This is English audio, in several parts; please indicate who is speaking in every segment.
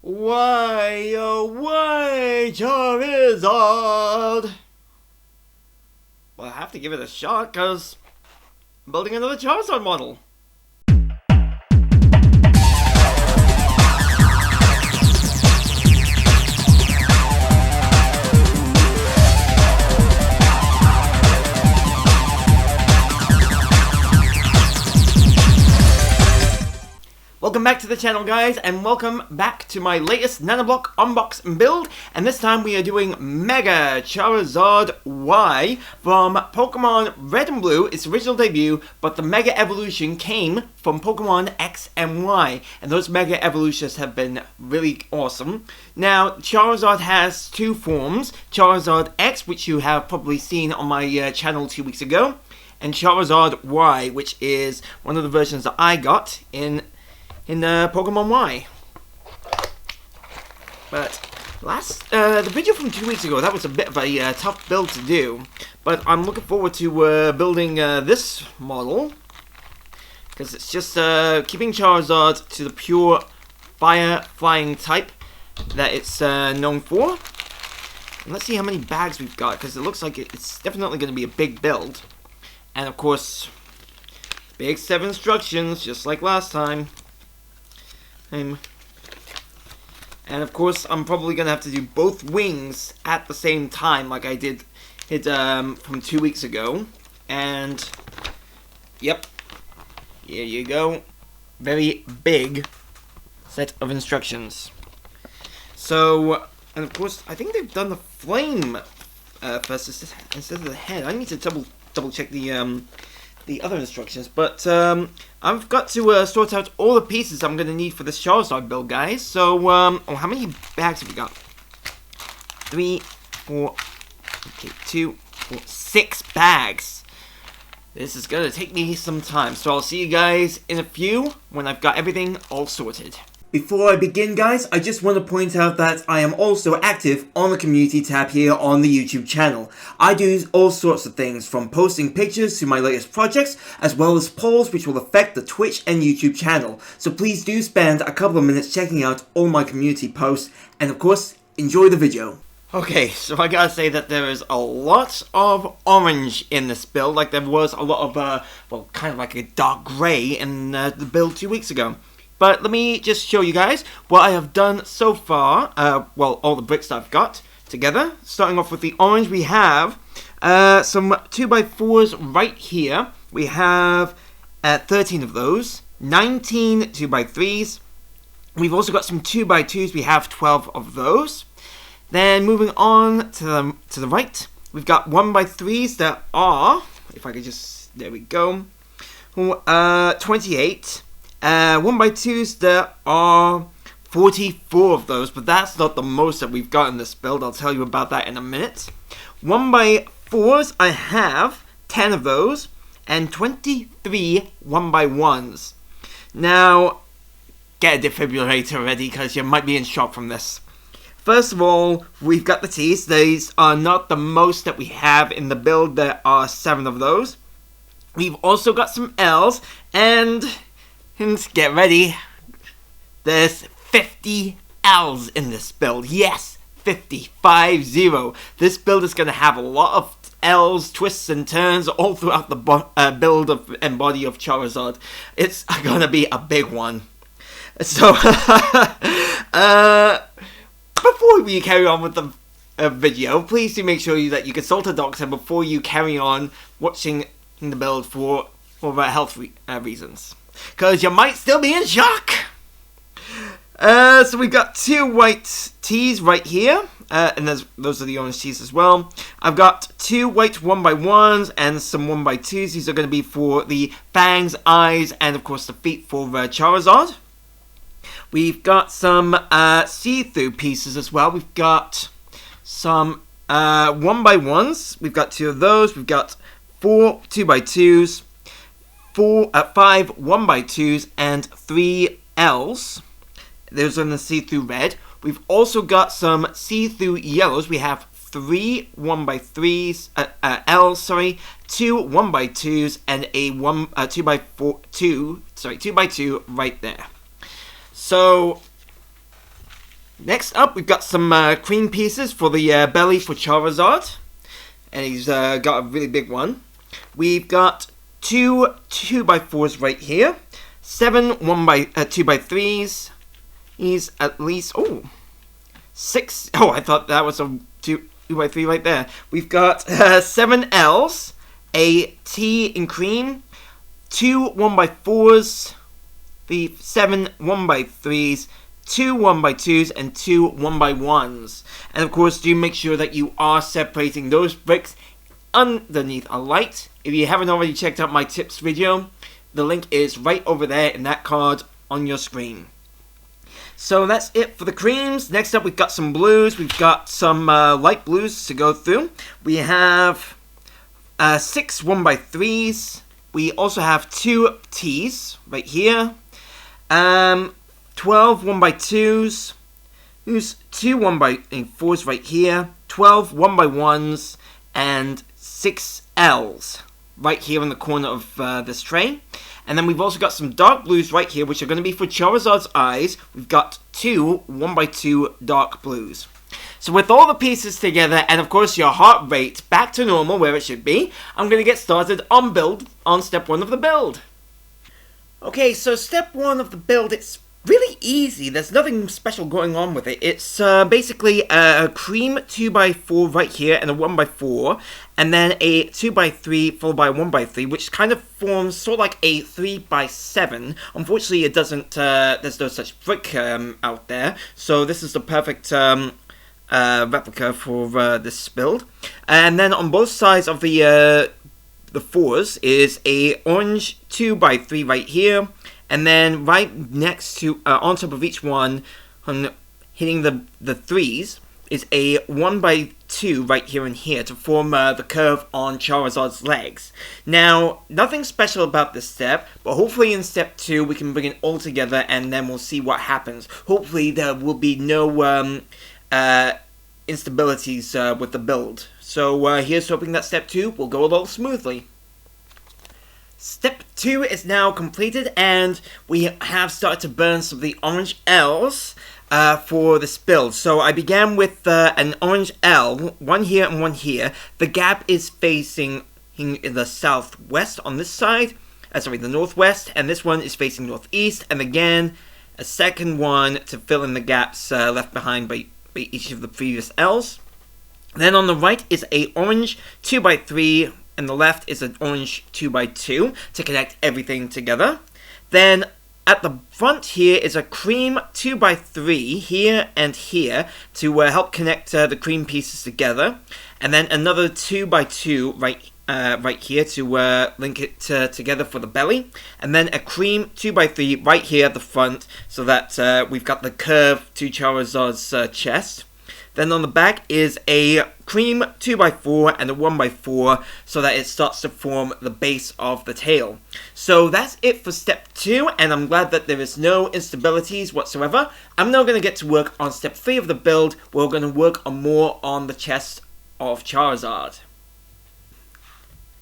Speaker 1: Why, oh why, Charizard? Well, I have to give it a shot, because I'm building another Charizard model. Welcome back to the channel, guys, and welcome back to my latest Nanoblock Unbox and build. And this time we are doing Mega Charizard Y from Pokemon Red and Blue, its original debut, but the Mega Evolution came from Pokemon X and Y, and those Mega Evolutions have been really awesome. Now, Charizard has two forms, Charizard X, which you have probably seen on my channel 2 weeks ago, and Charizard Y, which is one of the versions that I got in Pokemon Y. But the video from 2 weeks ago, that was a bit of a tough build to do. But I'm looking forward to building this model, because it's just keeping Charizard to the pure fire flying type that it's known for. And let's see how many bags we've got, because it looks like it's definitely going to be a big build. And of course, big 7 instructions, just like last time. And of course, I'm probably going to have to do both wings at the same time, like I did it from 2 weeks ago. And, yep, here you go. Very big set of instructions. So, and of course, I think they've done the flame first instead of the head. I need to double check the other instructions, but I've got to sort out all the pieces I'm going to need for this Charizard build, guys. So, how many bags have we got? 3, 4, okay, 2, 4, 6 bags. This is going to take me some time, so I'll see you guys in a few when I've got everything all sorted. Before I begin, guys, I just want to point out that I am also active on the community tab here on the YouTube channel. I do all sorts of things, from posting pictures to my latest projects, as well as polls which will affect the Twitch and YouTube channel. So please do spend a couple of minutes checking out all my community posts, and of course, enjoy the video. Okay, so I gotta say that there is a lot of orange in this build, like there was a lot of, well, kind of like a dark grey in the build 2 weeks ago. But let me just show you guys what I have done so far, well, all the bricks that I've got together. Starting off with the orange, we have some 2x4s right here. We have 13 of those, 19 2x3s. We've also got some 2x2s, we have 12 of those. Then moving on to the right, we've got 1x3s that are, if I could just, there we go, 28. 1x2s, there are 44 of those, but that's not the most that we've got in this build. I'll tell you about that in a minute. 1x4s, I have 10 of those, and 23 1x1s. Now, get a defibrillator ready, because you might be in shock from this. First of all, we've got the T's. These are not the most that we have in the build. There are 7 of those. We've also got some L's, and get ready, there's 50 L's in this build. Yes, 50, 5-0. This build is going to have a lot of L's, twists and turns all throughout the build and body of Charizard. It's going to be a big one. So, before we carry on with the video, please do make sure that you consult a doctor before you carry on watching the build for health reasons, because you might still be in shock. So we've got 2 white tees right here, and those are the orange tees as well. I've got 2 white 1x1s and some 1x2s. These are going to be for the fangs, eyes, and of course the feet for Charizard. We've got some see-through pieces as well. We've got some 1x1s. We've got 2 of those. We've got 4 2x2s. 5 1x2s, and 3 L's. Those are in the see-through red. We've also got some see-through yellows. We have 3 1x3s, L's, sorry, 2 1x2s, and a 2x2 right there. So Next up, we've got some cream pieces for the belly for Charizard. And he's got a really big one. We've got two 2x4s right here. 7 2x3s. He's at least, 6. Oh, I thought that was a 2x3 right there. We've got 7 Ls, a T in cream, 2 1x4s, the 7 1x3s, 2 1x2s, and 2 1x1s. And of course, do make sure that you are separating those bricks underneath a light. If you haven't already checked out my tips video, the link is right over there in that card on your screen. So that's it for the creams. Next up, we've got some blues. We've got some light blues to go through. We have 6 1x3s. We also have 2 T's right here. 12 1x2s. There's 2 1x4s right here. 12 1x1s. And 6 L's right here in the corner of this tray. And then we've also got some dark blues right here, which are going to be for Charizard's eyes. We've got 2 1x2 dark blues. So with all the pieces together, and of course your heart rate back to normal where it should be, I'm going to get started on step 1 of the build. Okay, so step 1 of the build, it's really easy. There's nothing special going on with it. It's basically a cream 2x4 right here and a 1x4, and then a 2x3 followed by a 1x3, which kind of forms sort of like a 3x7. Unfortunately, it doesn't. There's no such brick out there, so this is the perfect replica for this build. And then on both sides of the 4s is a orange 2x3 right here. And then right next to, on top of each one, hitting the 3s, is a 1x2 right here and here to form the curve on Charizard's legs. Now, nothing special about this step, but hopefully in step 2 we can bring it all together and then we'll see what happens. Hopefully there will be no instabilities with the build. So here's hoping that step 2 will go a little smoothly. Step 2 is now completed, and we have started to burn some of the orange L's for this build. So I began with an orange L, one here and one here. The gap is facing in the southwest on this side, the northwest, and this one is facing northeast, and again, a second one to fill in the gaps left behind by each of the previous L's. Then on the right is a orange 2x3, and the left is an orange 2x2 to connect everything together. Then at the front here is a cream 2x3 here and here to help connect the cream pieces together. And then another 2x2 right here to link it together for the belly. And then a cream 2x3 right here at the front so that we've got the curve to Charizard's chest. Then on the back is a cream 2x4 and a 1x4 so that it starts to form the base of the tail. So that's it for step 2, and I'm glad that there is no instabilities whatsoever. I'm now going to get to work on step 3 of the build. We're going to work more on the chest of Charizard.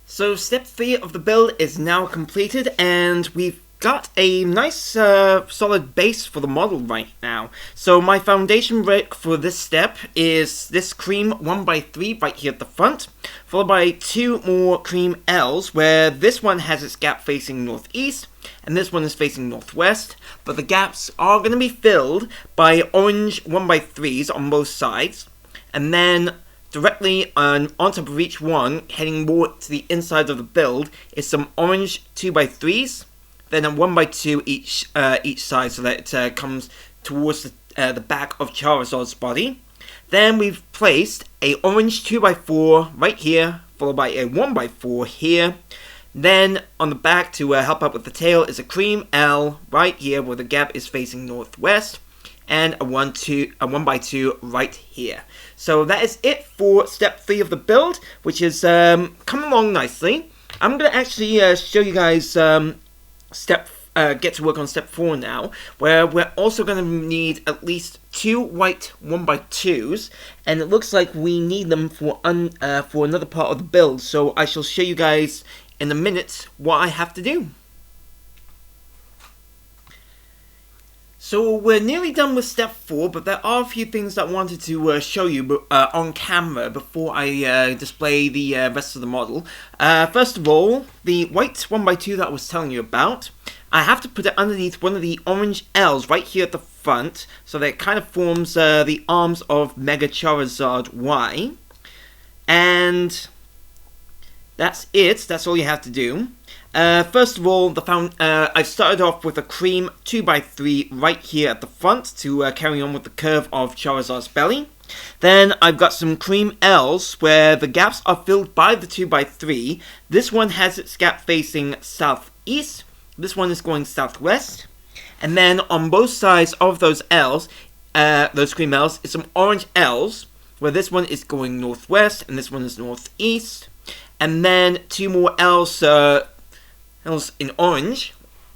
Speaker 1: So step 3 of the build is now completed, and we've got a nice solid base for the model right now. So my foundation brick for this step is this cream 1x3 right here at the front, followed by 2 more cream L's, where this one has its gap facing northeast, and this one is facing northwest, but the gaps are going to be filled by orange 1x3s on both sides, and then directly on top of each one, heading more to the inside of the build, is some orange 2x3s, then a 1x2 each side so that it comes towards the back of Charizard's body. Then we've placed a orange 2x4 right here, followed by a 1x4 here. Then on the back to help out with the tail is a cream L right here where the gap is facing northwest, and a 1x2 right here. So that is it for step 3 of the build, which is coming along nicely. I'm going to actually show you guys get to work on step 4 now, where we're also going to need at least 2 white 1x2s, and it looks like we need them for another part of the build, so I shall show you guys in a minute what I have to do. So we're nearly done with step 4, but there are a few things that I wanted to show you on camera before I display the rest of the model. First of all, the white 1x2 that I was telling you about, I have to put it underneath one of the orange L's right here at the front, so that it kind of forms the arms of Mega Charizard Y. And that's it, that's all you have to do. First of all, I started off with a cream 2x3 right here at the front to carry on with the curve of Charizard's belly. Then I've got some cream L's where the gaps are filled by the 2x3. This one has its gap facing southeast. This one is going southwest. And then on both sides of those L's, those cream L's, is some orange L's where this one is going northwest and this one is northeast. And then two more L's in orange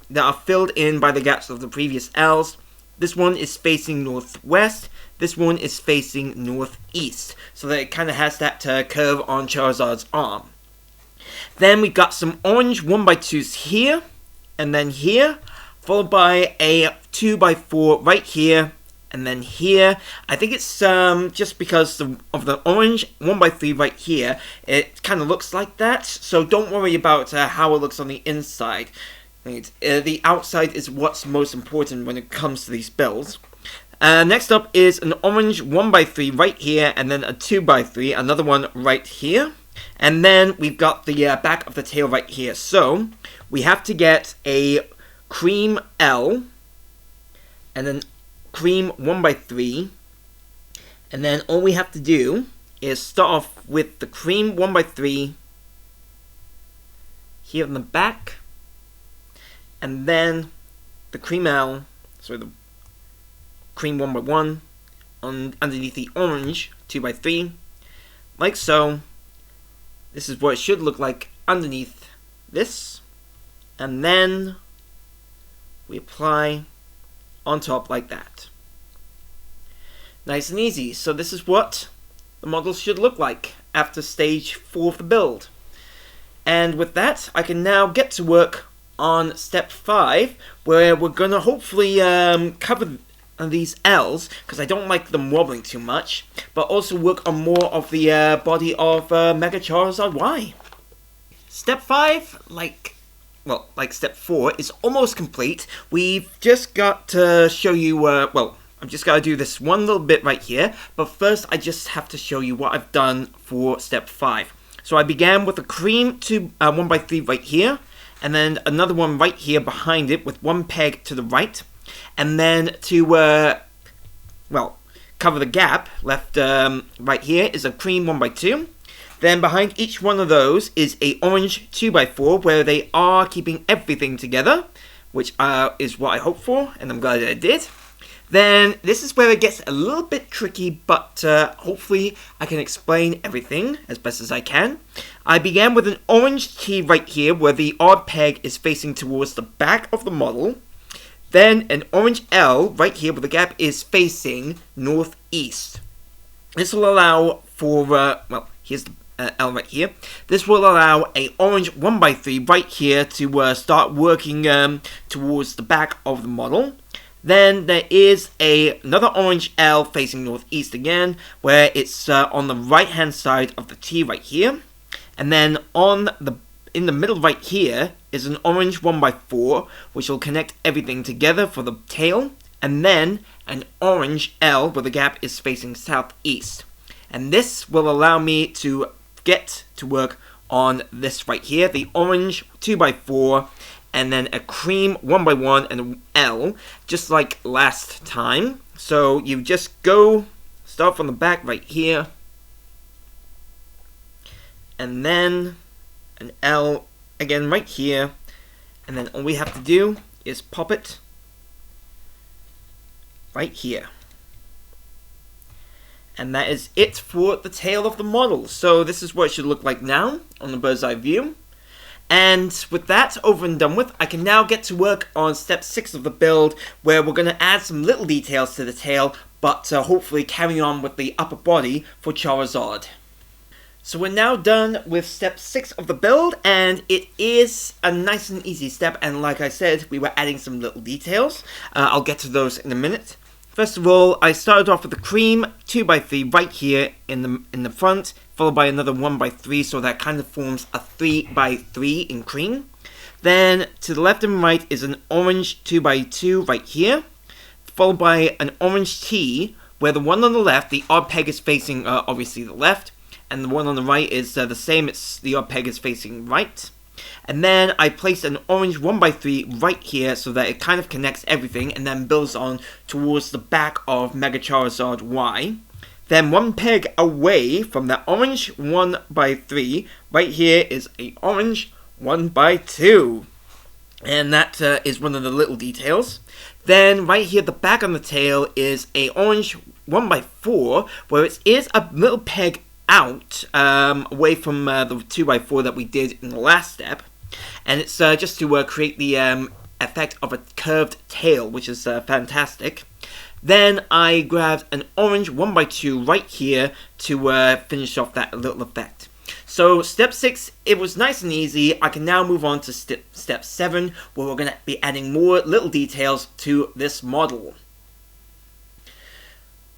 Speaker 1: that are filled in by the gaps of the previous L's. This one is facing northwest, this one is facing northeast, so that it kind of has that curve on Charizard's arm. Then we've got some orange 1x2s here, and then here, followed by a 2x4 right here, and then here. I think it's just because of the orange 1x3 right here, it kind of looks like that, so don't worry about how it looks on the inside. The outside is what's most important when it comes to these builds. Next up is an orange 1x3 right here, and then a 2x3, another one right here. And then we've got the back of the tail right here. So we have to get a cream L, and then cream 1x3, and then all we have to do is start off with the cream 1x3 here in the back, and then the cream L, so the cream 1x1 underneath the orange 2x3, like so. This is what it should look like underneath this, and then we apply on top like that. Nice and easy. So this is what the model should look like after stage 4 of the build. And with that, I can now get to work on step 5, where we're going to hopefully cover these L's, because I don't like them wobbling too much, but also work on more of the body of Mega Charizard Y. Step 5, like step 4, is almost complete. We've just got to show you, I've just got to do this one little bit right here, but first I just have to show you what I've done for step 5. So I began with a cream 1x3 right here, and then another one right here behind it with one peg to the right, and then to, cover the gap left right here is a cream 1x2. Then behind each one of those is a orange 2x4 where they are keeping everything together, which is what I hoped for, and I'm glad that I did. Then this is where it gets a little bit tricky, but hopefully I can explain everything as best as I can. I began with an orange T right here where the odd peg is facing towards the back of the model. Then an orange L right here where the gap is facing northeast. This will allow for, here's the L right here. This will allow a orange 1x3 right here to start working towards the back of the model. Then there is another orange L facing northeast again, where it's on the right hand side of the T right here. And then in the middle right here is an orange 1x4, which will connect everything together for the tail. And then an orange L where the gap is facing southeast. And this will allow me to get to work on this right here, the orange 2x4, and then a cream 1x1 and an L, just like last time. So you just start from the back right here, and then an L again right here, and then all we have to do is pop it right here. And that is it for the tail of the model. So this is what it should look like now on the bird's eye view. And with that over and done with, I can now get to work on step 6 of the build, where we're going to add some little details to the tail, but hopefully carry on with the upper body for Charizard. So we're now done with step 6 of the build, and it is a nice and easy step, and like I said, we were adding some little details. I'll get to those in a minute. First of all, I started off with the cream 2x3 right here in the front, followed by another 1x3, so that kind of forms a 3x3 in cream. Then to the left and right is an orange 2x2 right here, followed by an orange T, where the one on the left, the odd peg is facing obviously the left, and the one on the right is the same, the odd peg is facing right. And then I placed an orange 1x3 right here so that it kind of connects everything and then builds on towards the back of Mega Charizard Y. Then one peg away from that orange 1x3, right here is a orange 1x2. And that is one of the little details. Then right here, the back on the tail is a orange 1x4, where it is a little peg out away from the 2x4 that we did in the last step, and it's just to create the effect of a curved tail, which is fantastic. Then I grabbed an orange 1x2 right here to finish off that little effect. So step 6, it was nice and easy. I can now move on to step 7, where we're going to be adding more little details to this model.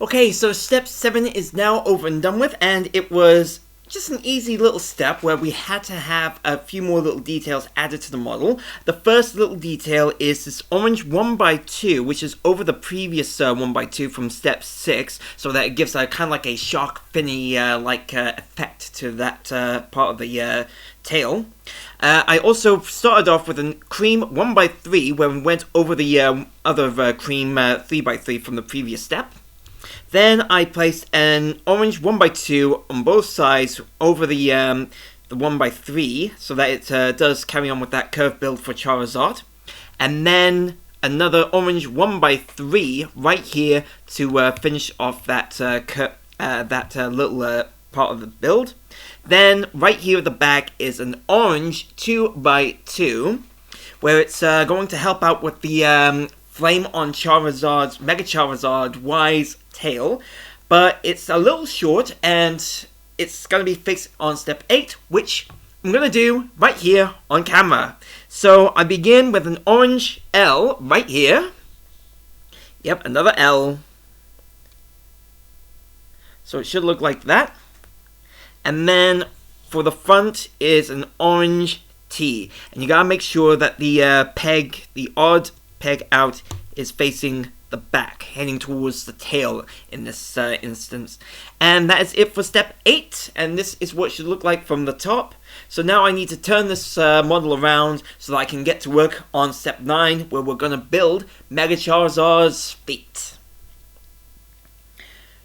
Speaker 1: Okay, so step 7 is now over and done with, and it was just an easy little step where we had to have a few more little details added to the model. The first little detail is this orange 1x2, which is over the previous 1x2 from step 6, so that it gives kind of like a shark finny like effect to that part of the tail. I also started off with a cream 1x3, where we went over the other cream 3x3 from the previous step. Then I placed an orange 1x2 on both sides over the 1x3, so that it does carry on with that curve build for Charizard. And then another orange 1x3 right here to finish off that little part of the build. Then right here at the back is an orange 2x2, where it's going to help out with the flame on Charizard's Mega Charizard Y's tail, but it's a little short and it's going to be fixed on step 8, which I'm going to do right here on camera. So I begin with an orange L right here. Yep, another L. So it should look like that. And then for the front is an orange T. And you got to make sure that the the odd peg out, is facing the back, heading towards the tail in this instance. And that is it for step 8, and this is what it should look like from the top. So now I need to turn this model around so that I can get to work on step 9, where we're going to build Mega Charizard's feet.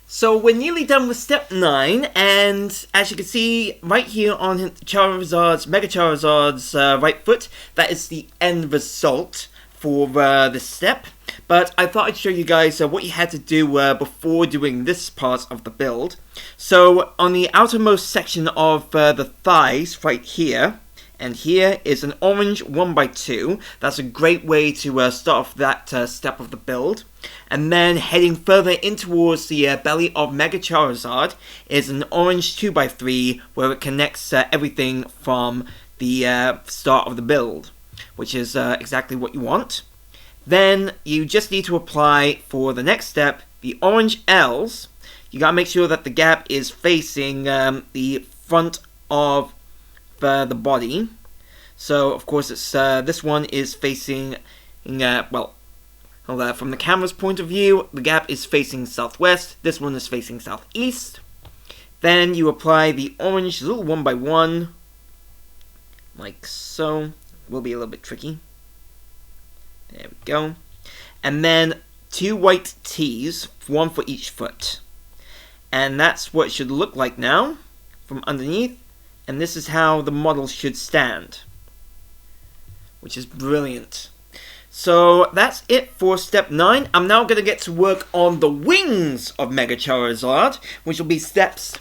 Speaker 1: So we're nearly done with step 9, and as you can see right here on Mega Charizard's right foot, that is the end result for this step. But I thought I'd show you guys what you had to do before doing this part of the build. So on the outermost section of the thighs right here, and here is an orange 1x2. That's a great way to start off that step of the build. And then heading further in towards the belly of Mega Charizard is an orange 2x3, where it connects everything from the start of the build, which is exactly what you want. Then you just need to apply for the next step the orange L's. You gotta make sure that the gap is facing the front of the body. So of course it's this one is facing from the camera's point of view, the gap is facing southwest. This one is facing southeast. Then you apply the orange little 1x1 like so. Will be a little bit tricky. There we go. And then 2 white T's, one for each foot. And that's what it should look like now from underneath. And this is how the model should stand, which is brilliant. So that's it for step 9. I'm now going to get to work on the wings of Mega Charizard, which will be steps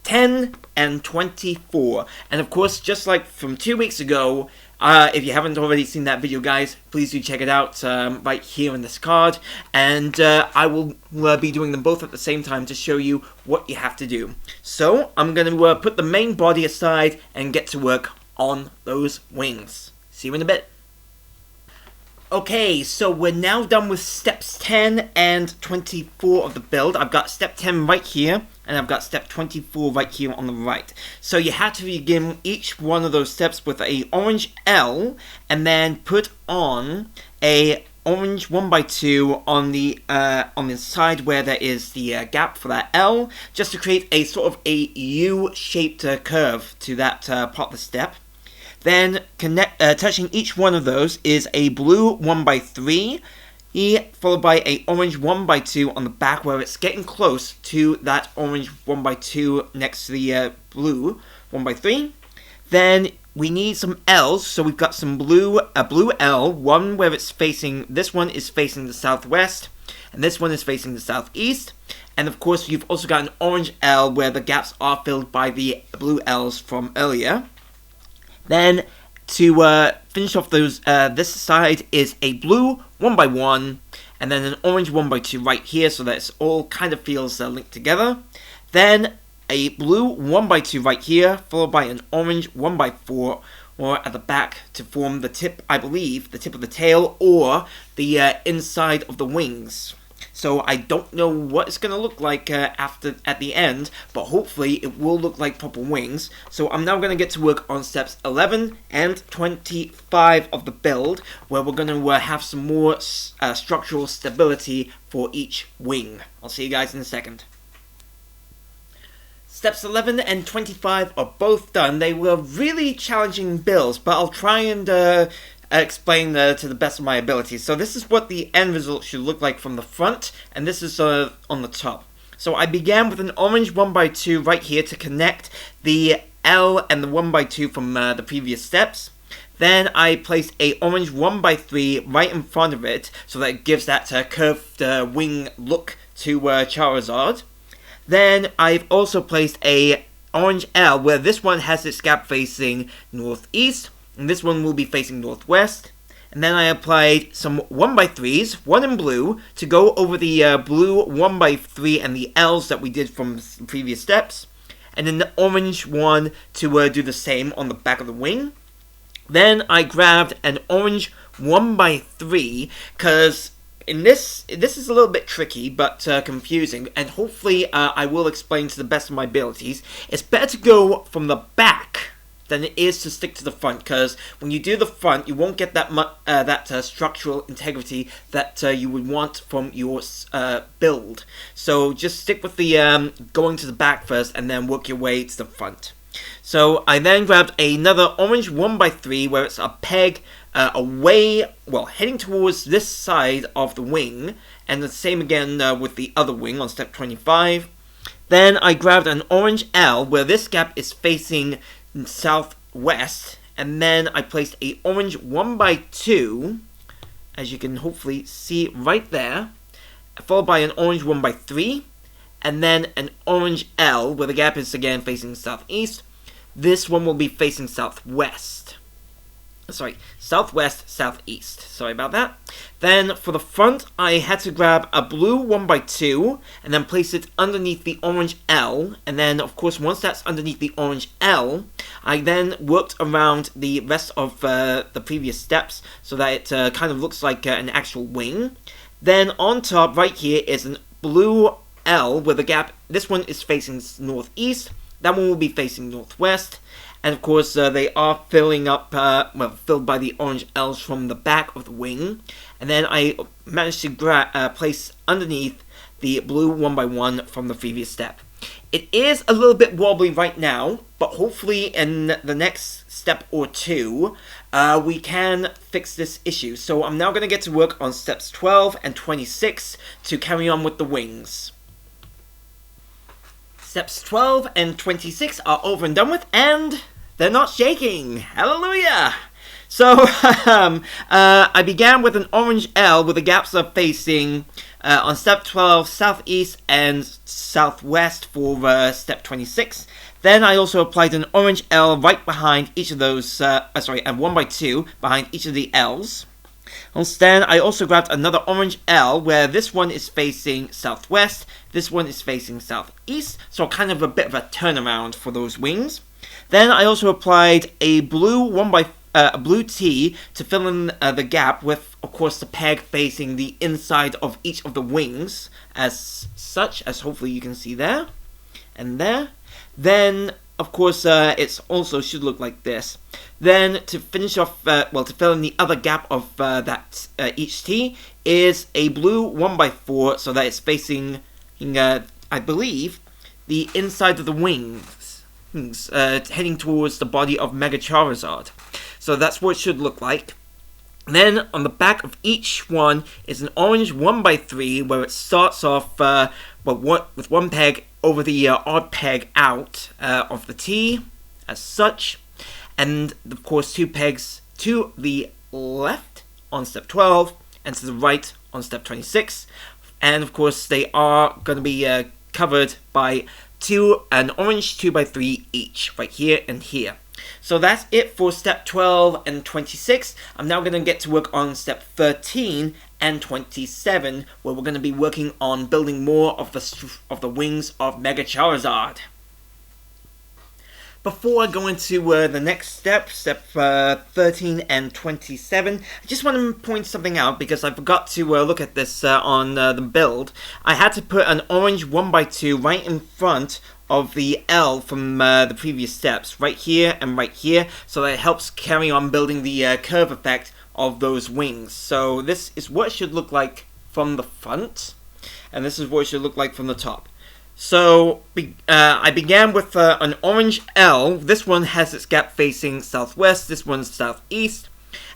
Speaker 1: 10 and 24. And of course, just like from 2 weeks ago, If you haven't already seen that video, guys, please do check it out right here in this card. And I will be doing them both at the same time to show you what you have to do. So I'm going to put the main body aside and get to work on those wings. See you in a bit. Okay, so we're now done with steps 10 and 24 of the build. I've got step 10 right here, and I've got step 24 right here on the right. So you have to begin each one of those steps with a orange L, and then put on a orange 1x2 on the side where there is the gap for that L, just to create a sort of a U-shaped curve to that part of the step. Then touching each one of those is a blue 1x3, followed by a orange 1x2 on the back where it's getting close to that orange 1x2 next to the blue 1x3. Then we need some L's, so we've got some blue L, one where it's facing, this one is facing the southwest, and this one is facing the southeast. And of course you've also got an orange L where the gaps are filled by the blue L's from earlier. Then, to finish off those, this side is a blue 1x1, and then an orange 1x2 right here, so that it all kind of feels linked together. Then, a blue 1x2 right here, followed by an orange 1x4, or at the back to form the tip, I believe, the tip of the tail, or the inside of the wings. So I don't know what it's going to look like at the end, but hopefully it will look like proper wings. So I'm now going to get to work on steps 11 and 25 of the build, where we're going to have some more structural stability for each wing. I'll see you guys in a second. Steps 11 and 25 are both done. They were really challenging builds, but I'll try and explain to the best of my abilities. So this is what the end result should look like from the front, and this is on the top. So I began with an orange 1x2 right here to connect the L and the 1x2 from the previous steps. Then I placed a orange 1x3 right in front of it, so that it gives that curved wing look to Charizard. Then I've also placed a orange L, where this one has its gap facing northeast, and this one will be facing northwest. And then I applied some 1x3s, one in blue, to go over the blue 1x3 and the L's that we did from the previous steps. And then the orange one to do the same on the back of the wing. Then I grabbed an orange 1x3, because in this is a little bit tricky, but confusing, and hopefully I will explain to the best of my abilities. It's better to go from the back than it is to stick to the front, because when you do the front, you won't get that structural integrity that you would want from your build. So just stick with the going to the back first, and then work your way to the front. So I then grabbed another orange 1x3, where it's a peg away, well, heading towards this side of the wing, and the same again with the other wing on step 25. Then I grabbed an orange L, where this gap is facing southwest, and then I placed a orange 1x2, as you can hopefully see right there, followed by an orange 1x3, and then an orange L, where the gap is again facing southeast. This one will be facing southwest. Sorry, southwest, southeast. Sorry about that. Then for the front, I had to grab a blue 1x2 and then place it underneath the orange L. And then, of course, once that's underneath the orange L, I then worked around the rest of the previous steps so that it kind of looks like an actual wing. Then on top, right here, is a blue L where the gap, this one is facing northeast. That one will be facing northwest. And of course, they are filling up, filled by the orange L's from the back of the wing. And then I managed to place underneath the blue 1x1 from the previous step. It is a little bit wobbly right now, but hopefully in the next step or two, we can fix this issue. So I'm now going to get to work on steps 12 and 26 to carry on with the wings. Steps 12 and 26 are over and done with, and they're not shaking. Hallelujah! So, I began with an orange L where the gaps are facing On step 12, southeast and southwest for step 26. Then I also applied an orange L right behind each of those, and 1 by 2 behind each of the L's. Then I also grabbed another orange L where this one is facing southwest, this one is facing southeast, so kind of a bit of a turnaround for those wings. Then I also applied a blue blue T to fill in the gap with, of course, the peg facing the inside of each of the wings, as such, as hopefully you can see there and there. Then, of course, it also should look like this. Then, to finish off, to fill in the other gap of each T, is a blue 1 by 4 so that it's facing, I believe, the inside of the wings, heading towards the body of Mega Charizard. So that's what it should look like. Then, on the back of each one is an orange 1 by 3 where it starts off with one peg over the odd peg out of the T, as such. And, of course, 2 pegs to the left on step 12 and to the right on step 26. And, of course, they are going to be covered by an orange 2 by 3 each, right here and here. So that's it for step 12 and 26. I'm now going to get to work on step 13 and 27, where we're going to be working on building more of the wings of Mega Charizard. Before I go into the next step, step 13 and 27, I just want to point something out because I forgot to look at this on the build. I had to put an orange 1 by 2 right in front of the L from the previous steps, right here and right here, so that it helps carry on building the curve effect of those wings. So this is what it should look like from the front, and this is what it should look like from the top. So I began with an orange L. This one has its gap facing southwest, this one's southeast.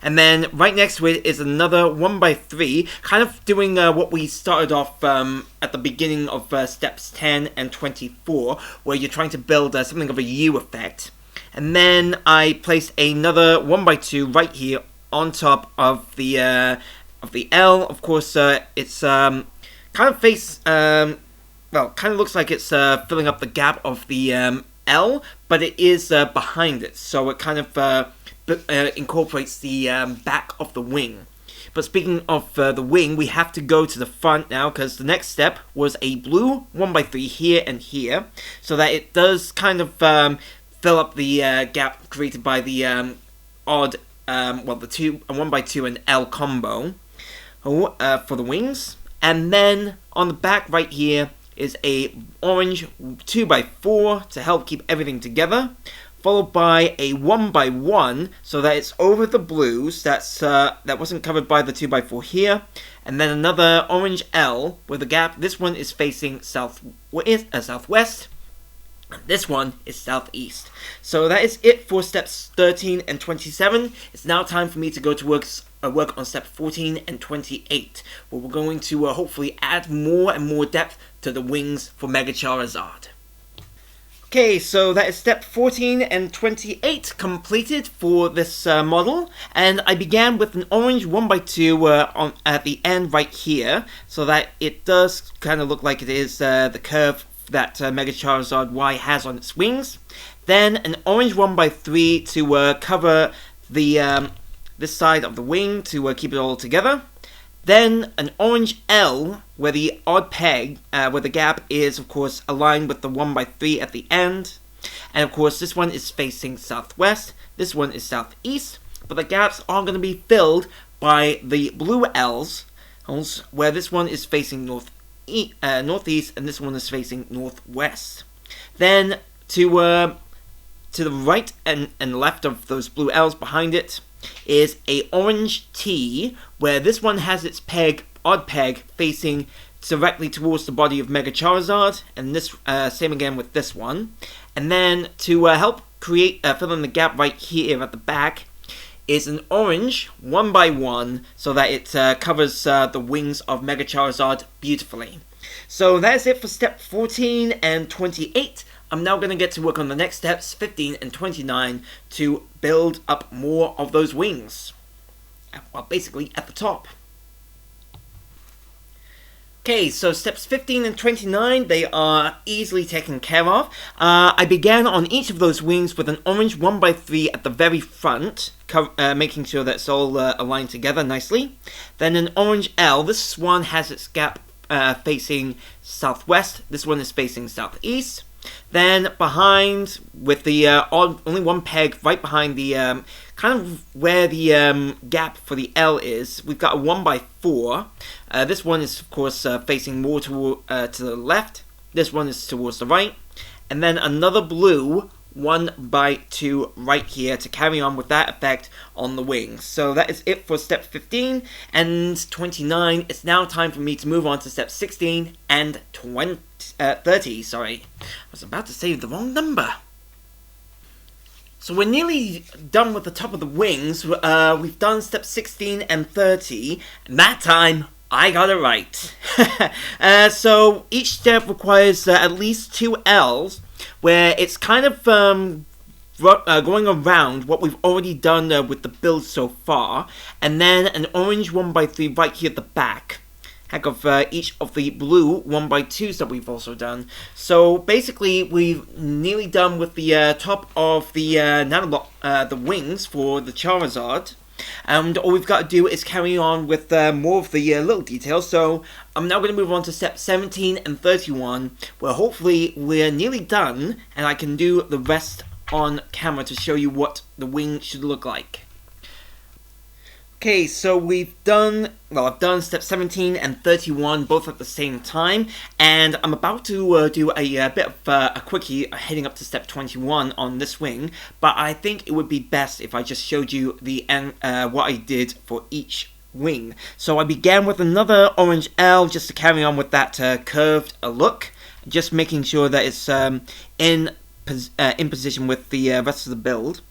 Speaker 1: And then right next to it is another 1 by 3, kind of doing what we started off at the beginning of steps 10 and 24, where you're trying to build something of a U effect. And then I placed another 1 by 2 right here on top of the L. Of course, it's kind of looks like it's filling up the gap of the L, but it is behind it, so it kind of incorporates the back of the wing. But speaking of the wing, we have to go to the front now, because the next step was a blue 1 by 3 here and here, so that it does kind of fill up the gap created by the odd, the 1 by 2 and L combo for the wings. And then on the back right here is a orange 2 by 4 to help keep everything together, followed by a 1 by 1 so that it's over the blues that wasn't covered by the 2 by 4 here, and then another orange L with a gap. This one is facing southwest, this one is southeast. So that is it for steps 13 and 27. It's now time for me to go to work on step 14 and 28, where we're going to hopefully add more and more depth to the wings for Mega Charizard. Okay, so that is step 14 and 28 completed for this model, and I began with an orange 1 by 2 at the end right here, so that it does kind of look like it is the curve that Mega Charizard Y has on its wings. Then an orange 1 by 3 to cover the this side of the wing to keep it all together. Then an orange L where the odd peg, where the gap is of course aligned with the 1 by 3 at the end. And of course this one is facing southwest, this one is southeast, but the gaps are going to be filled by the blue L's, where this one is facing northeast and this one is facing northwest. Then to the right and left of those blue L's behind it is a orange T, where this one has its odd peg facing directly towards the body of Mega Charizard, and this same again with this one. And then to help create fill in the gap right here at the back is an orange 1 by 1 so that it covers the wings of Mega Charizard beautifully. So that is it for step 14 and 28. I'm now going to get to work on the next steps, 15 and 29, to build up more of those wings. Well, basically at the top. Okay, so steps 15 and 29, they are easily taken care of. I began on each of those wings with an orange 1x3 at the very front, making sure that it's all aligned together nicely. Then an orange L. This one has its gap facing southwest. This one is facing southeast. Then behind, with the only one peg right behind the kind of where the gap for the L is, we've got a 1x4. This one is of course facing more to the left. This one is towards the right, and then another blue 1x2 right here to carry on with that effect on the wings. So that is it for step 15 and 29. It's now time for me to move on to step 16 and 30. Sorry, I was about to say the wrong number. So we're nearly done with the top of the wings. We've done step 16 and 30, and that time I got it right. So each step requires at least 2 L's, where it's kind of going around what we've already done with the build so far, and then an orange 1x3 right here at the back. Heck of each of the blue 1x2s that we've also done. So basically, we've nearly done with the top of the Nanoblock, the wings for the Charizard. And all we've got to do is carry on with more of the little details. So I'm now going to move on to step 17 and 31, where hopefully we're nearly done, and I can do the rest on camera to show you what the wing should look like. Okay, so I've done step 17 and 31 both at the same time, and I'm about to do a bit of a quickie heading up to step 21 on this wing, but I think it would be best if I just showed you the what I did for each wing. So I began with another orange L just to carry on with that curved look, just making sure that it's in position with the rest of the build.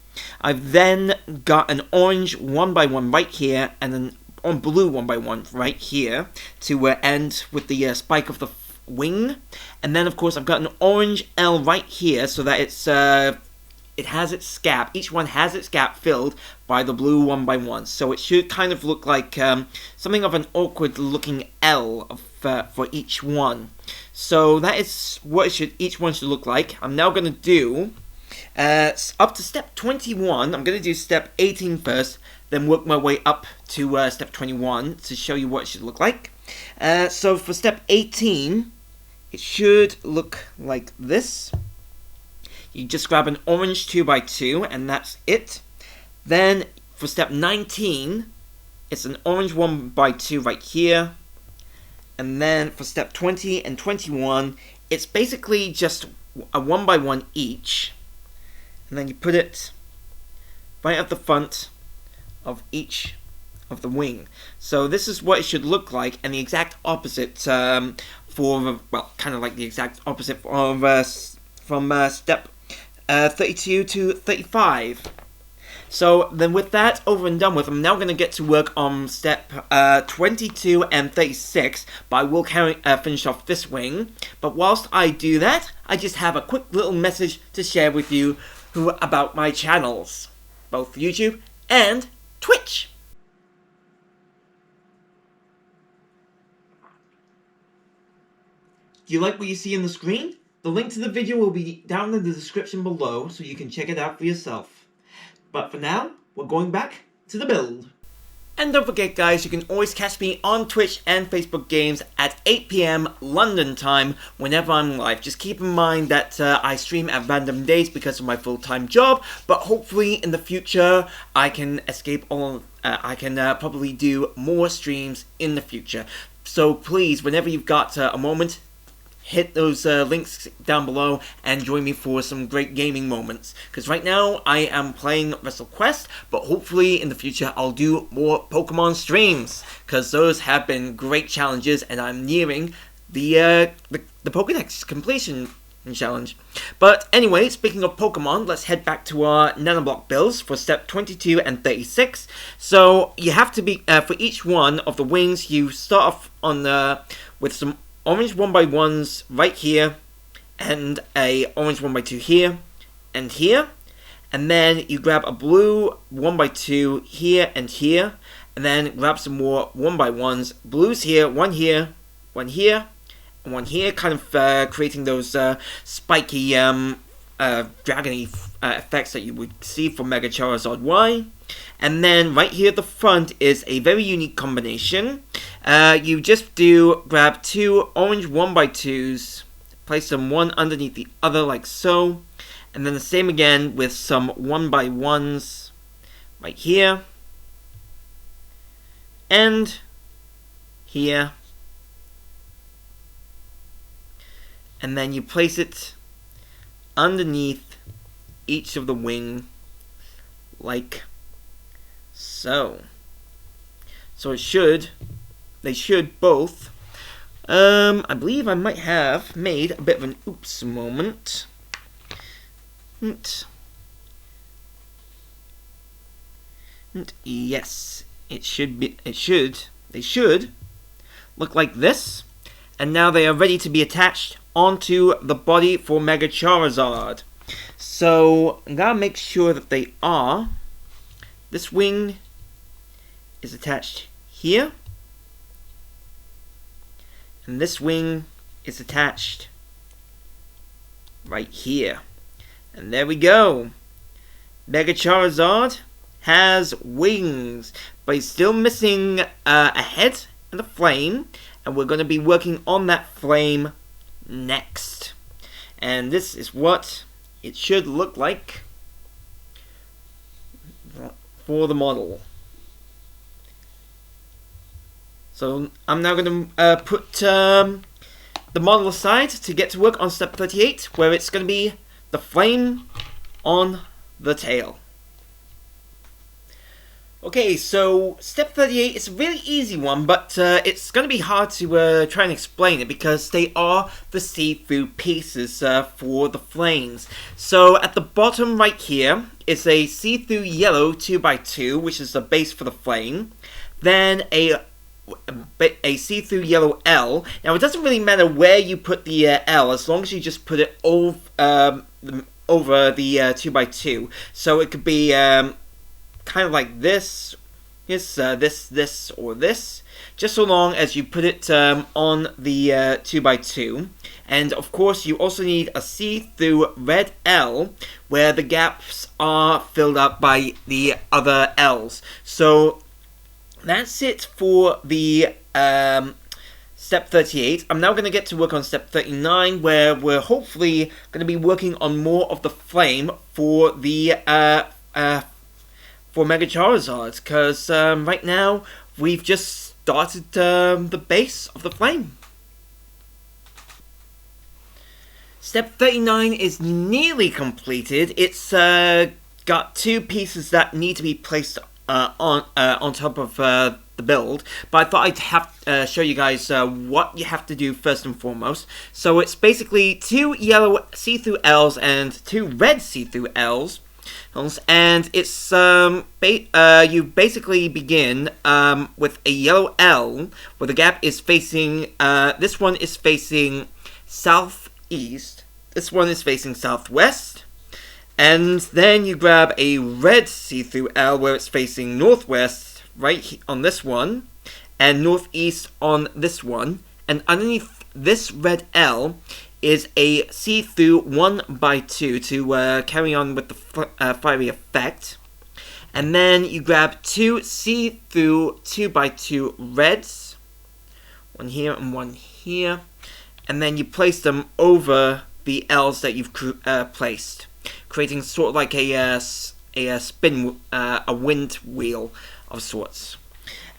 Speaker 1: I've then got an orange 1x1 right here, and an blue 1x1 right here to end with the spike of the wing. And then of course I've got an orange L right here, so that it has its gap. Each one has its gap filled by the blue 1x1. So it should kind of look like something of an awkward looking L for each one. So that is what each one should look like. I'm now going to do up to step 21. I'm going to do step 18 first, then work my way up to step 21 to show you what it should look like. So for step 18, it should look like this. You just grab an orange 2x2, and that's it. Then for step 19, it's an orange 1x2 right here. And then for step 20 and 21, it's basically just a 1x1 each. And then you put it right at the front of each of the wing. So this is what it should look like, and the exact opposite kind of like the exact opposite from step 32 to 35. So then with that over and done with, I'm now going to get to work on step 22 and 36, but I will finish off this wing. But whilst I do that, I just have a quick little message to share with you about my channels, both YouTube and Twitch. Do you like what you see on the screen? The link to the video will be down in the description below, so you can check it out for yourself. But for now, we're going back to the build. And don't forget guys, you can always catch me on Twitch and Facebook games at 8 PM London time whenever I'm live. Just keep in mind that I stream at random days because of my full-time job, but hopefully in the future I can escape I can probably do more streams in the future. So please, whenever you've got a moment, hit those links down below and join me for some great gaming moments. Because right now I am playing WrestleQuest, but hopefully in the future I'll do more Pokemon streams, because those have been great challenges, and I'm nearing the Pokédex completion challenge. But anyway, speaking of Pokemon, let's head back to our Nanoblock builds for step 22 and 36. So you have to be for each one of the wings, you start off on with some orange 1x1s right here, and a orange 1x2 here, and here. And then you grab a blue 1x2 here and here, and then grab some more 1x1s, blues here, one here, one here, and one here, kind of creating those spiky dragony effects that you would see from Mega Charizard Y. And then right here at the front is a very unique combination. You just grab two orange 1x2s, place them one underneath the other like so, and then the same again with some 1x1s right here, and here, and then you place it underneath each of the wing like so. So they should both, I believe I might have made a bit of an oops moment. Yes, they should look like this, and now they are ready to be attached onto the body for Mega Charizard. So I'm gonna make sure that they are. This wing is attached here, and this wing is attached right here. And there we go. Mega Charizard has wings, but he's still missing a head and a flame, and we're going to be working on that flame next. And this is what it should look like for the model. So I'm now going to put the model aside to get to work on step 38, where it's going to be the flame on the tail. Okay, so step 38 is a really easy one, but it's going to be hard to try and explain it because they are the see-through pieces for the flames. So at the bottom right here is a see-through yellow 2x2, which is the base for the flame. Then a see-through yellow L. Now it doesn't really matter where you put the L, as long as you just put it over the 2x2. So it could be kind of like this, this, or this, just so long as you put it on the 2x2. And of course you also need a see-through red L, where the gaps are filled up by the other L's. So that's it for the step 38. I'm now going to get to work on step 39, where we're hopefully going to be working on more of the flame for the for Mega Charizard, because right now we've just started the base of the flame. Step 39 is nearly completed. It's got two pieces that need to be placed on top of the build, but I thought I'd have show you guys what you have to do first and foremost. So it's basically two yellow see-through L's and two red see-through L's, and it's you basically begin with a yellow L where the gap is facing. This one is facing southeast. This one is facing southwest. And then you grab a red see-through L where it's facing northwest, right on this one, and northeast on this one. And underneath this red L is a see-through 1x2 to carry on with the fiery effect. And then you grab two see-through 2x2 reds, one here and one here, and then you place them over the L's that you've placed, creating sort of like a spin, a wind wheel of sorts.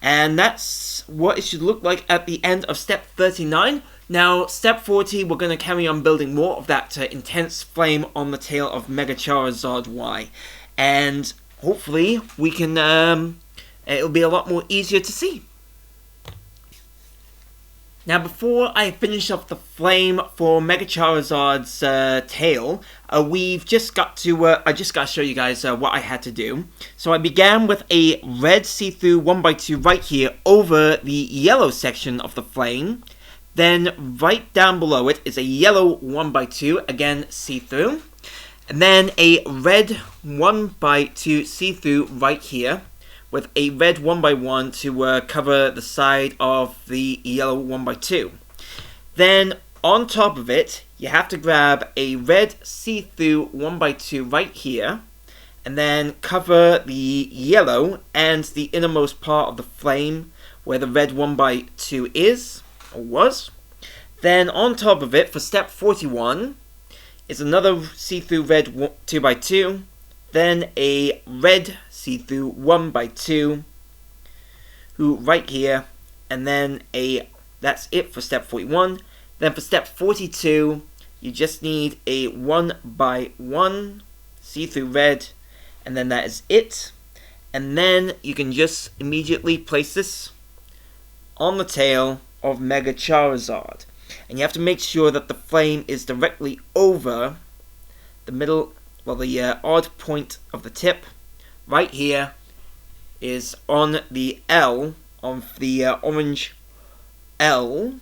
Speaker 1: And that's what it should look like at the end of step 39. Now, step 40, we're going to carry on building more of that intense flame on the tail of Mega Charizard Y. And hopefully, we can, it'll be a lot more easier to see. Now, before I finish off the flame for Mega Charizard's tail, we've just got to, I just got to show you guys what I had to do. So I began with a red see-through 1x2 right here over the yellow section of the flame. Then right down below it is a yellow 1x2, again see-through. And then a red 1x2 see-through right here, with a red 1x1 to cover the side of the yellow 1x2. Then on top of it, you have to grab a red see-through 1x2 right here, and then cover the yellow and the innermost part of the flame where the red 1x2 is, or was. Then on top of it, for step 41, is another see-through red 2x2, then a red see-through 1x2 right here, and then that's it for step 41. Then for step 42, you just need a 1x1 see-through red, and then that is it. And then you can just immediately place this on the tail of Mega Charizard. And you have to make sure that the flame is directly over the middle, well, the odd point of the tip. Right here is on the L, on the orange L,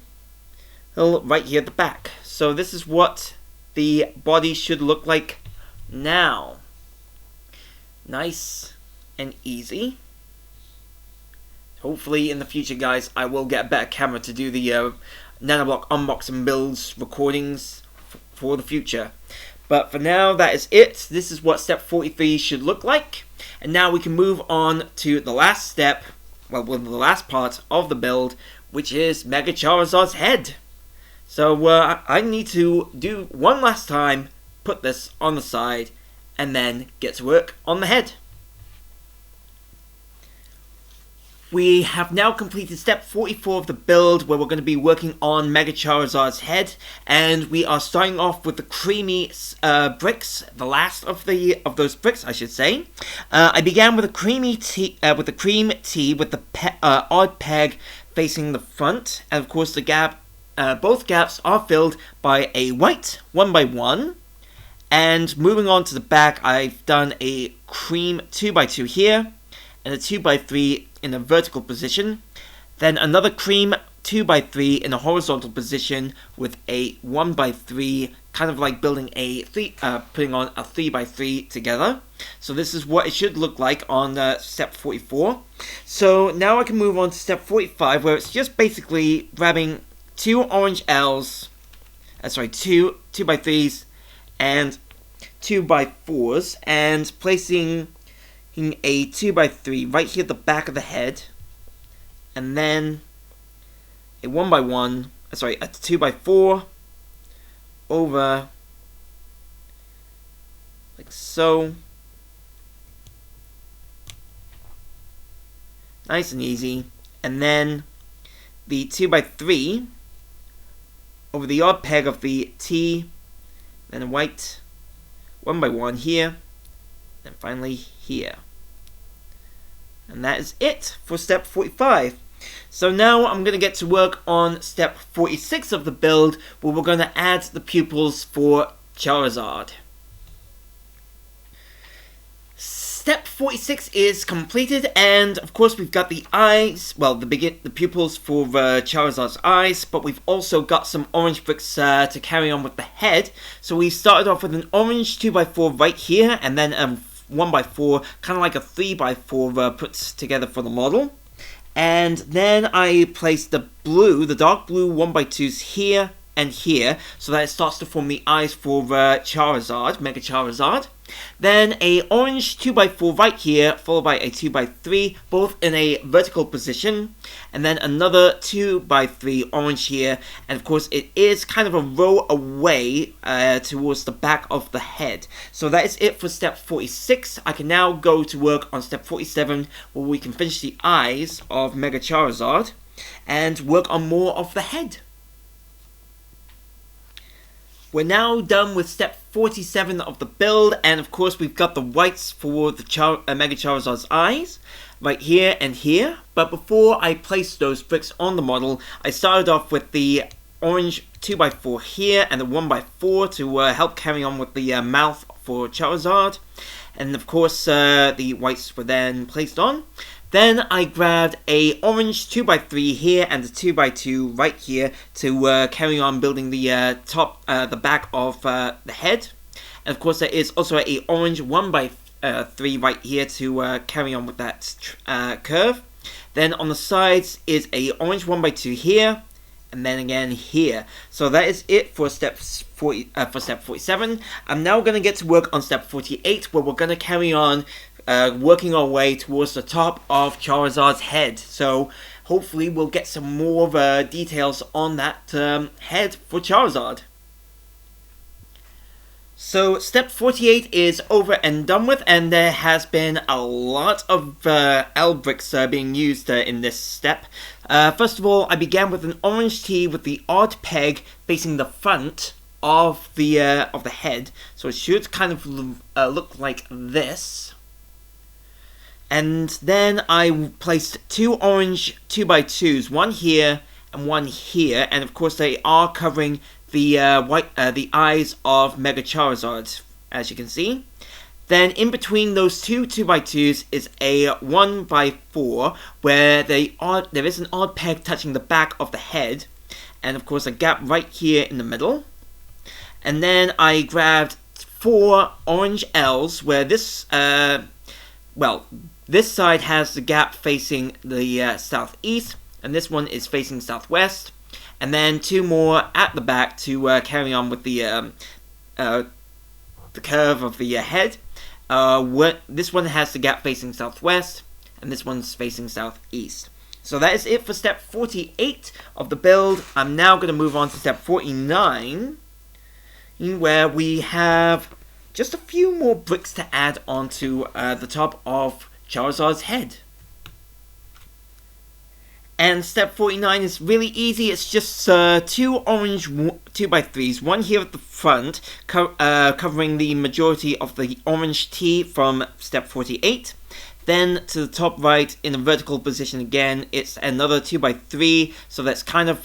Speaker 1: right here at the back. So this is what the body should look like now. Nice and easy. Hopefully in the future, guys, I will get a better camera to do the Nanoblock Unbox and builds recordings for the future. But for now, that is it. This is what step 43 should look like. And now we can move on to the last step, well, the last part of the build, which is Mega Charizard's head. So I need to do one last time, put this on the side, and then get to work on the head. We have now completed step 44 of the build, where we're going to be working on Mega Charizard's head, and we are starting off with the creamy bricks, the last of those bricks, I should say. I began with a cream tee with the odd peg facing the front, and of course the both gaps are filled by a white 1x1. And moving on to the back, I've done a cream 2x2 here, and a 2x3 in a vertical position, then another cream 2x3 in a horizontal position with a 1x3, kind of like building putting on a 3x3 together. So this is what it should look like on step 44. So now I can move on to step 45, where it's just basically grabbing two orange L's, two 2x3s and 2x4s, and placing a 2x3 right here at the back of the head, and then a 1x1, a 2x4 over like so. Nice and easy. And then the 2x3 over the odd peg of the T, then a white 1x1 here, and finally here. And that is it for step 45. So now I'm going to get to work on step 46 of the build, where we're going to add the pupils for Charizard. Step 46 is completed, and of course we've got the eyes, well, the pupils for Charizard's eyes, but we've also got some orange bricks to carry on with the head. So we started off with an orange 2x4 right here, and then a 1x4, kind of like a 3x4 put together for the model. And then I placed the dark blue 1x2s here and here, so that it starts to form the eyes for Charizard, Mega Charizard. Then a orange 2x4 right here, followed by a 2x3, both in a vertical position. And then another 2x3 orange here. And of course it is kind of a row away towards the back of the head. So that is it for step 46. I can now go to work on step 47, where we can finish the eyes of Mega Charizard and work on more of the head. We're now done with step 47 of the build, and of course we've got the whites for the Mega Charizard's eyes, right here and here. But before I place those bricks on the model, I started off with the orange 2x4 here, and the 1x4 to help carry on with the mouth for Charizard. And of course the whites were then placed on. Then I grabbed a orange 2x3 here and a 2x2 right here to carry on building the the back of the head. And of course there is also a orange 1x3 right here to carry on with that curve. Then on the sides is a orange 1x2 here, and then again here. So that is it for step 47. I'm now going to get to work on step 48, where we're going to carry on working our way towards the top of Charizard's head. So hopefully we'll get some more details on that head for Charizard. So step 48 is over and done with, and there has been a lot of L bricks being used in this step. First of all, I began with an orange tee with the odd peg facing the front of the head, so it should kind of look like this. And then I placed two orange 2x2s, one here and one here, and of course they are covering the the eyes of Mega Charizard, as you can see. Then in between those two 2x2s is a 1x4, where there is an odd peg touching the back of the head, and of course a gap right here in the middle. And then I grabbed 4 orange L's, where this this side has the gap facing the southeast, and this one is facing southwest. And then 2 more at the back to carry on with the curve of the head. This one has the gap facing southwest, and this one's facing southeast. So that is it for step 48 of the build. I'm now going to move on to step 49, where we have just a few more bricks to add onto the top of Charizard's head. And step 49 is really easy. It's just 2 orange 2x3s, one here at the front, covering the majority of the orange tee from step 48. Then to the top right, in a vertical position again, it's another 2x3, so that's kind of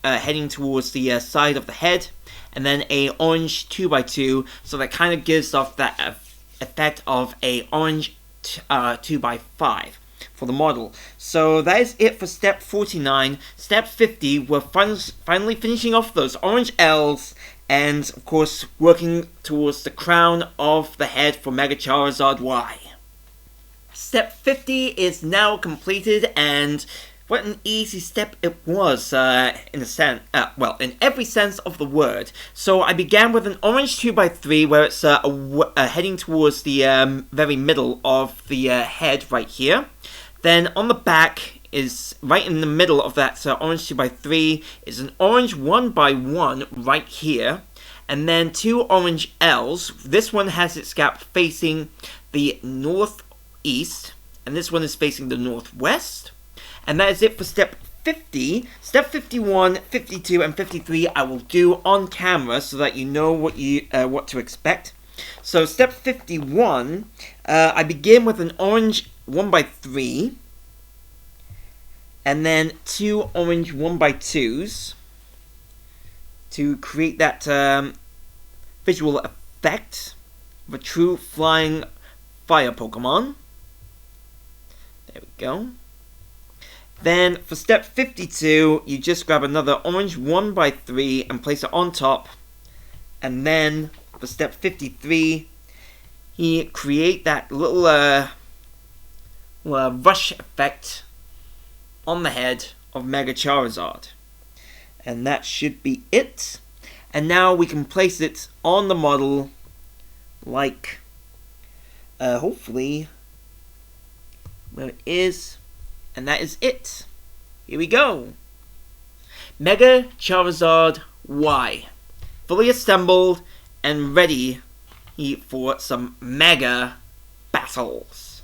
Speaker 1: heading towards the side of the head. And then a orange 2x2, so that kind of gives off that effect of a orange 2x5. For the model. So that is it for step 49. Step 50, we're finally finishing off those orange L's, and of course working towards the crown of the head for Mega Charizard Y. Step 50 is now completed, and what an easy step it was, in a sense, in every sense of the word. So I began with an orange 2x3, where it's heading towards the very middle of the head right here. Then on the back is right in the middle of that orange 2x3 is an orange 1x1 right here, and then 2 orange L's. This one has its gap facing the northeast, and this one is facing the northwest. And that is it for step 50. Step 51, 52, and 53 I will do on camera so that you know what to expect. So step 51, I begin with an orange 1x3, and then 2 orange 1x2s to create that visual effect of a true flying fire Pokemon. There we go. Then for step 52, you just grab another orange 1x3 and place it on top. And then for step 53, you create that little rush effect on the head of Mega Charizard. And that should be it. And now we can place it on the model like, hopefully, where it is. And that is it. Here we go. Mega Charizard Y. Fully assembled and ready for some mega battles.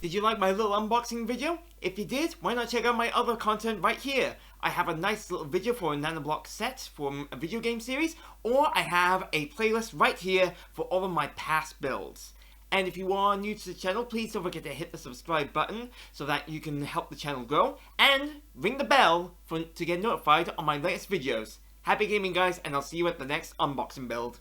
Speaker 1: Did you like my little unboxing video? If you did, why not check out my other content right here? I have a nice little video for a Nanoblock set from a video game series, or I have a playlist right here for all of my past builds. And if you are new to the channel, please don't forget to hit the subscribe button so that you can help the channel grow, and ring the bell to get notified on my latest videos. Happy gaming, guys, and I'll see you at the next unboxing build.